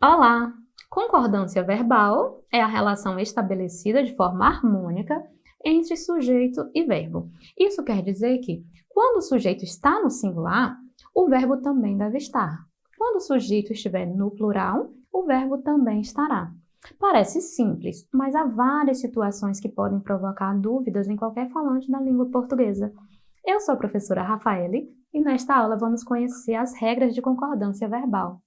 Olá! Concordância verbal é a relação estabelecida de forma harmônica entre sujeito e verbo. Isso quer dizer que, quando o sujeito está no singular, o verbo também deve estar. Quando o sujeito estiver no plural, o verbo também estará. Parece simples, mas há várias situações que podem provocar dúvidas em qualquer falante da língua portuguesa. Eu sou a professora Rafaele e nesta aula vamos conhecer as regras de concordância verbal.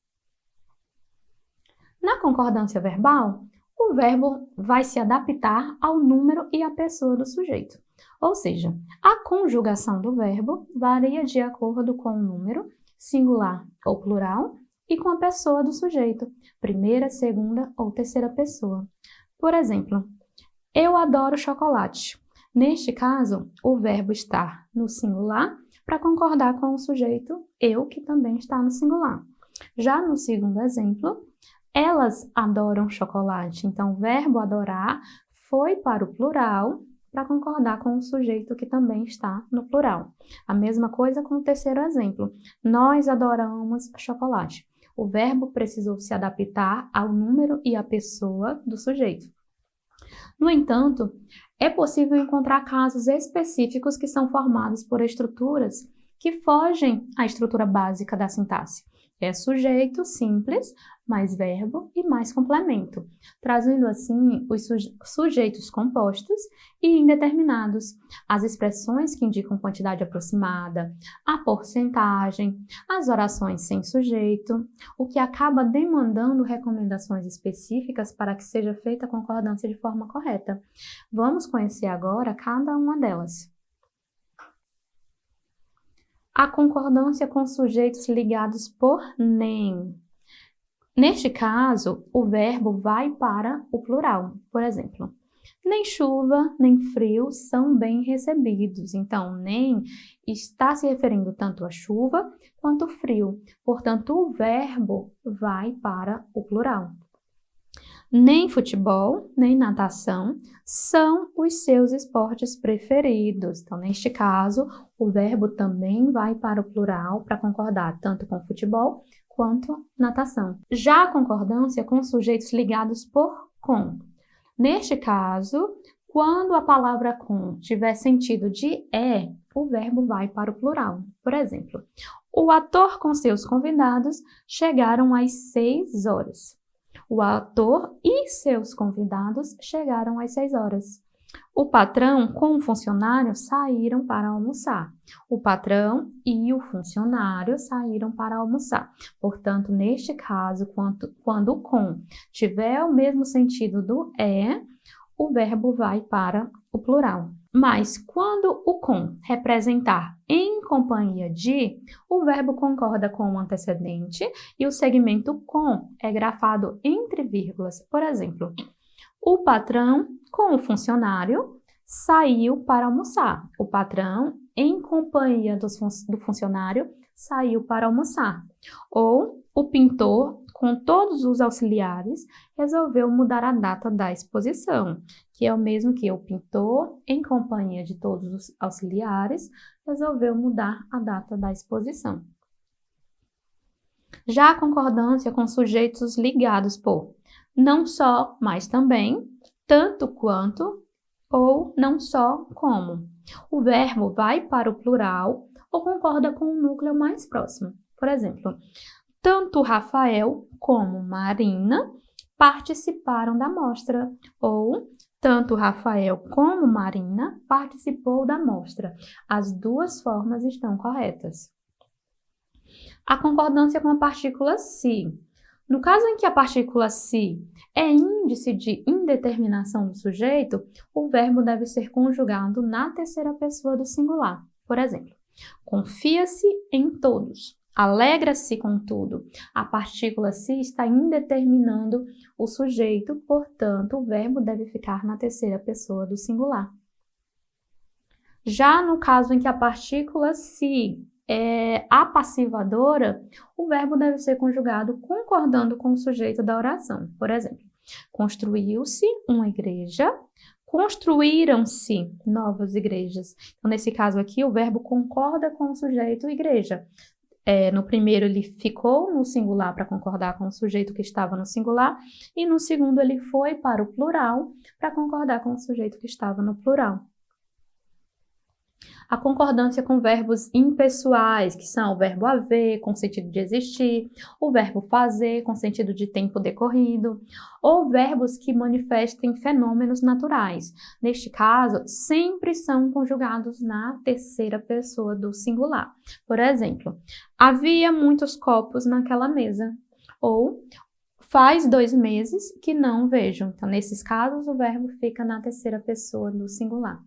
Na concordância verbal, o verbo vai se adaptar ao número e à pessoa do sujeito. Ou seja, a conjugação do verbo varia de acordo com o número, singular ou plural, e com a pessoa do sujeito, primeira, segunda ou terceira pessoa. Por exemplo, eu adoro chocolate. Neste caso, o verbo está no singular para concordar com o sujeito eu, que também está no singular. Já no segundo exemplo, elas adoram chocolate, então o verbo adorar foi para o plural para concordar com o sujeito que também está no plural. A mesma coisa com o terceiro exemplo. Nós adoramos chocolate. O verbo precisou se adaptar ao número e à pessoa do sujeito. No entanto, é possível encontrar casos específicos que são formados por estruturas que fogem à estrutura básica da sintaxe. É sujeito simples, mais verbo e mais complemento, trazendo assim os sujeitos compostos e indeterminados, as expressões que indicam quantidade aproximada, a porcentagem, as orações sem sujeito, o que acaba demandando recomendações específicas para que seja feita a concordância de forma correta. Vamos conhecer agora cada uma delas. A concordância com sujeitos ligados por nem. Neste caso, o verbo vai para o plural. Por exemplo, nem chuva, nem frio são bem recebidos. Então, nem está se referindo tanto à chuva quanto ao frio. Portanto, o verbo vai para o plural. Nem futebol, nem natação são os seus esportes preferidos. Então, neste caso, o verbo também vai para o plural para concordar tanto com futebol quanto natação. Já a concordância com sujeitos ligados por com. Neste caso, quando a palavra com tiver sentido de o verbo vai para o plural. Por exemplo, o ator com seus convidados chegaram às 6 horas. O ator e seus convidados chegaram às 6 horas. O patrão com o funcionário saíram para almoçar. O patrão e o funcionário saíram para almoçar. Portanto, neste caso, quando o com tiver o mesmo sentido do o verbo vai para o plural. Mas quando o com representar em companhia de, o verbo concorda com o antecedente e o segmento com é grafado entre vírgulas. Por exemplo, o patrão com o funcionário saiu para almoçar. O patrão, em companhia do funcionário, saiu para almoçar. Ou o pintor, com todos os auxiliares, resolveu mudar a data da exposição, que é o mesmo que o pintor, em companhia de todos os auxiliares, resolveu mudar a data da exposição. Já a concordância com sujeitos ligados por não só, mas também, tanto quanto ou não só como. O verbo vai para o plural ou concorda com o núcleo mais próximo. Por exemplo, tanto Rafael como Marina participaram da mostra, ou tanto Rafael como Marina participou da mostra. As duas formas estão corretas. A concordância com a partícula se. No caso em que a partícula se é índice de indeterminação do sujeito, o verbo deve ser conjugado na terceira pessoa do singular. Por exemplo, confia-se em todos. Alegra-se com tudo. A partícula se está indeterminando o sujeito, portanto, o verbo deve ficar na terceira pessoa do singular. Já no caso em que a partícula se é apassivadora, o verbo deve ser conjugado concordando com o sujeito da oração. Por exemplo, construiu-se uma igreja, construíram-se novas igrejas. Então, nesse caso aqui, o verbo concorda com o sujeito igreja. No primeiro, ele ficou no singular para concordar com o sujeito que estava no singular, e no segundo, ele foi para o plural para concordar com o sujeito que estava no plural. A concordância com verbos impessoais, que são o verbo haver, com sentido de existir, o verbo fazer, com sentido de tempo decorrido, ou verbos que manifestem fenômenos naturais. Neste caso, sempre são conjugados na terceira pessoa do singular. Por exemplo, havia muitos copos naquela mesa. Ou faz 2 meses que não vejo. Então, nesses casos, o verbo fica na terceira pessoa do singular.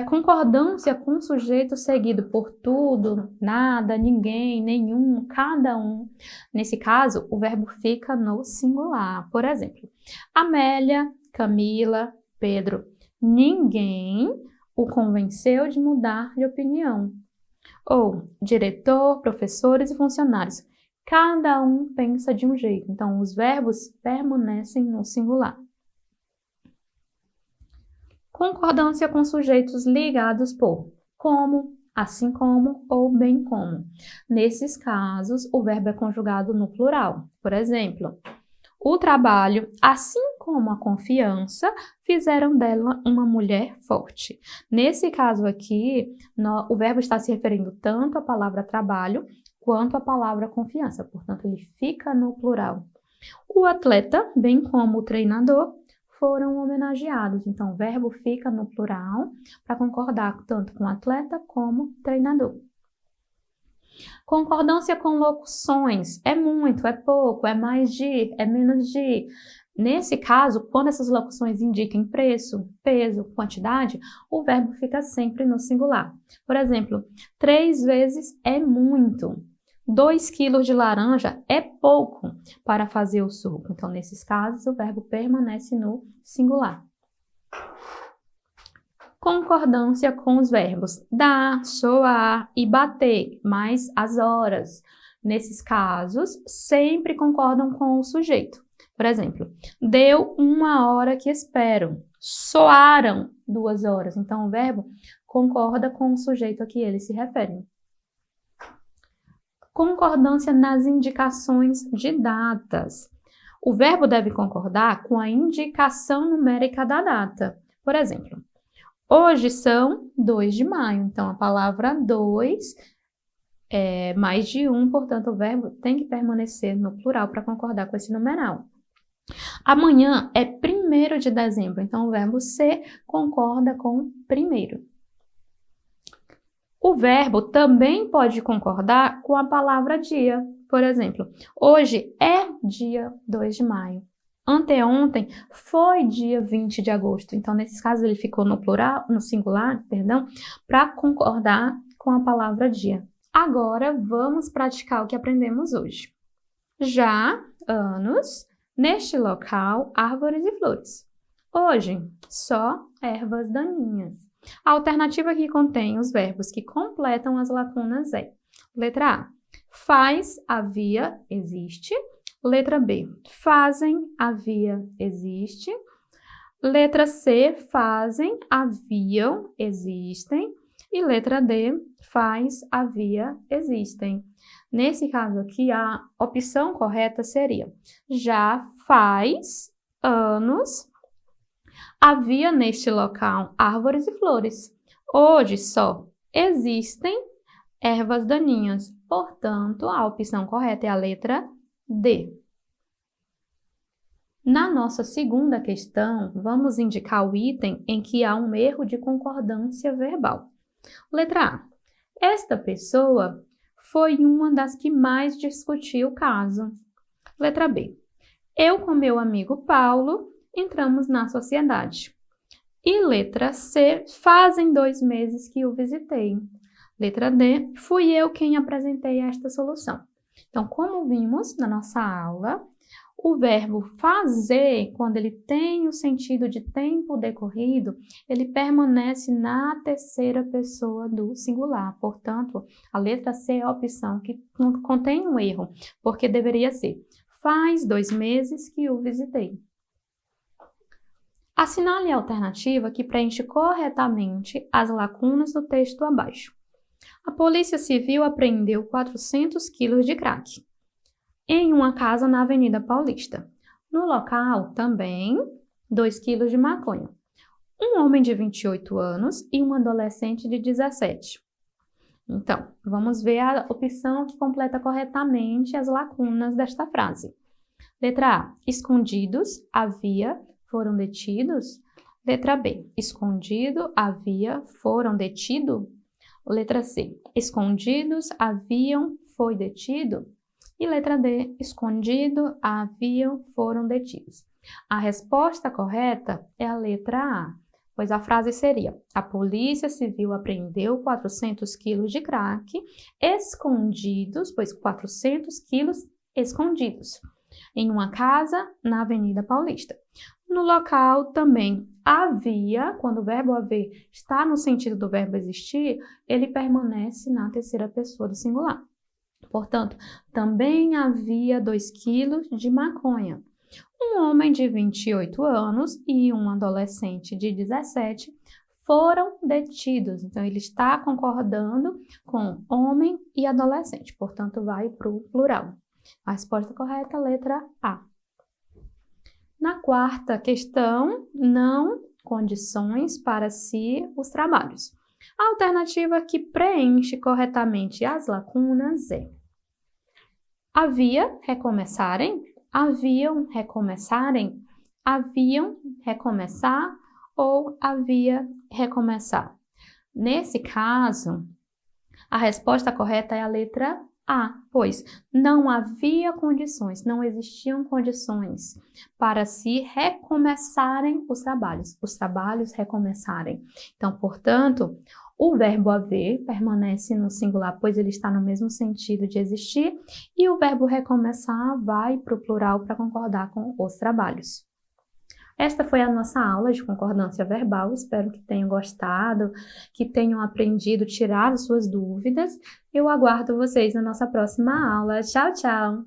Concordância com o sujeito seguido por tudo, nada, ninguém, nenhum, cada um. Nesse caso, o verbo fica no singular. Por exemplo, Amélia, Camila, Pedro. Ninguém o convenceu de mudar de opinião. Ou diretor, professores e funcionários. Cada um pensa de um jeito. Então, os verbos permanecem no singular. Concordância com sujeitos ligados por como, assim como ou bem como. Nesses casos, o verbo é conjugado no plural. Por exemplo, o trabalho, assim como a confiança, fizeram dela uma mulher forte. Nesse caso aqui, o verbo está se referindo tanto à palavra trabalho quanto à palavra confiança. Portanto, ele fica no plural. O atleta, bem como o treinador, foram homenageados. Então, o verbo fica no plural para concordar tanto com atleta como treinador. Concordância com locuções. É muito, é pouco, é mais de, é menos de. Nesse caso, quando essas locuções indiquem preço, peso, quantidade, o verbo fica sempre no singular. Por exemplo, 3 vezes é muito. 2 quilos de laranja é pouco para fazer o suco. Então, nesses casos, o verbo permanece no singular. Concordância com os verbos dar, soar e bater, mais as horas. Nesses casos, sempre concordam com o sujeito. Por exemplo, deu 1 hora que espero. Soaram 2 horas. Então, o verbo concorda com o sujeito a que ele se refere. Concordância nas indicações de datas. O verbo deve concordar com a indicação numérica da data. Por exemplo, hoje são 2 de maio. Então, a palavra 2 é mais de 1, portanto, o verbo tem que permanecer no plural para concordar com esse numeral. Amanhã é 1º de dezembro. Então, o verbo ser concorda com primeiro. O verbo também pode concordar com a palavra dia. Por exemplo, hoje é dia 2 de maio. Anteontem foi dia 20 de agosto. Então, nesses casos, ele ficou no plural, no singular, para concordar com a palavra dia. Agora, vamos praticar o que aprendemos hoje. Já, anos, neste local, árvores e flores. Hoje, só ervas daninhas. A alternativa que contém os verbos que completam as lacunas é: letra A, faz, havia, existe. Letra B, fazem, havia, existe. Letra C, fazem, haviam, existem. E letra D, faz, havia, existem. Nesse caso aqui, a opção correta seria: já faz anos havia neste local árvores e flores. Hoje só existem ervas daninhas. Portanto, a opção correta é a letra D. Na nossa segunda questão, vamos indicar o item em que há um erro de concordância verbal. Letra A. Esta pessoa foi uma das que mais discutiu o caso. Letra B. Eu com meu amigo Paulo entramos na sociedade. E letra C, fazem 2 meses que o visitei. Letra D, fui eu quem apresentei esta solução. Então, como vimos na nossa aula, o verbo fazer, quando ele tem o sentido de tempo decorrido, ele permanece na terceira pessoa do singular. Portanto, a letra C é a opção que contém um erro, porque deveria ser: faz 2 meses que o visitei. Assinale a alternativa que preenche corretamente as lacunas do texto abaixo. A Polícia Civil apreendeu 400 quilos de crack em uma casa na Avenida Paulista. No local, também, 2 quilos de maconha. Um homem de 28 anos e um adolescente de 17. Então, vamos ver a opção que completa corretamente as lacunas desta frase. Letra A. Escondidos, havia, foram detidos. Letra B. Escondido, havia, foram detido. Letra C. Escondidos, haviam, foi detido. E letra D. Escondido, haviam, foram detidos. A resposta correta é a letra A, pois a frase seria: a Polícia Civil apreendeu 400 quilos de crack escondidos, pois 400 quilos escondidos, em uma casa na Avenida Paulista. No local também havia, quando o verbo haver está no sentido do verbo existir, ele permanece na terceira pessoa do singular. Portanto, também havia 2 quilos de maconha. Um homem de 28 anos e um adolescente de 17 foram detidos. Então, ele está concordando com homem e adolescente, portanto, vai para o plural. A resposta correta é a letra A. Na quarta questão, não condições para si os trabalhos. A alternativa que preenche corretamente as lacunas é: havia, recomeçarem, haviam, recomeçarem, haviam, recomeçar ou havia, recomeçar. Nesse caso, a resposta correta é a letra A, pois não havia condições, não existiam condições para se recomeçarem os trabalhos recomeçarem. Então, portanto, o verbo haver permanece no singular, pois ele está no mesmo sentido de existir, e o verbo recomeçar vai para o plural para concordar com os trabalhos. Esta foi a nossa aula de concordância verbal. Espero que tenham gostado, que tenham aprendido, tirado suas dúvidas. Eu aguardo vocês na nossa próxima aula. Tchau, tchau!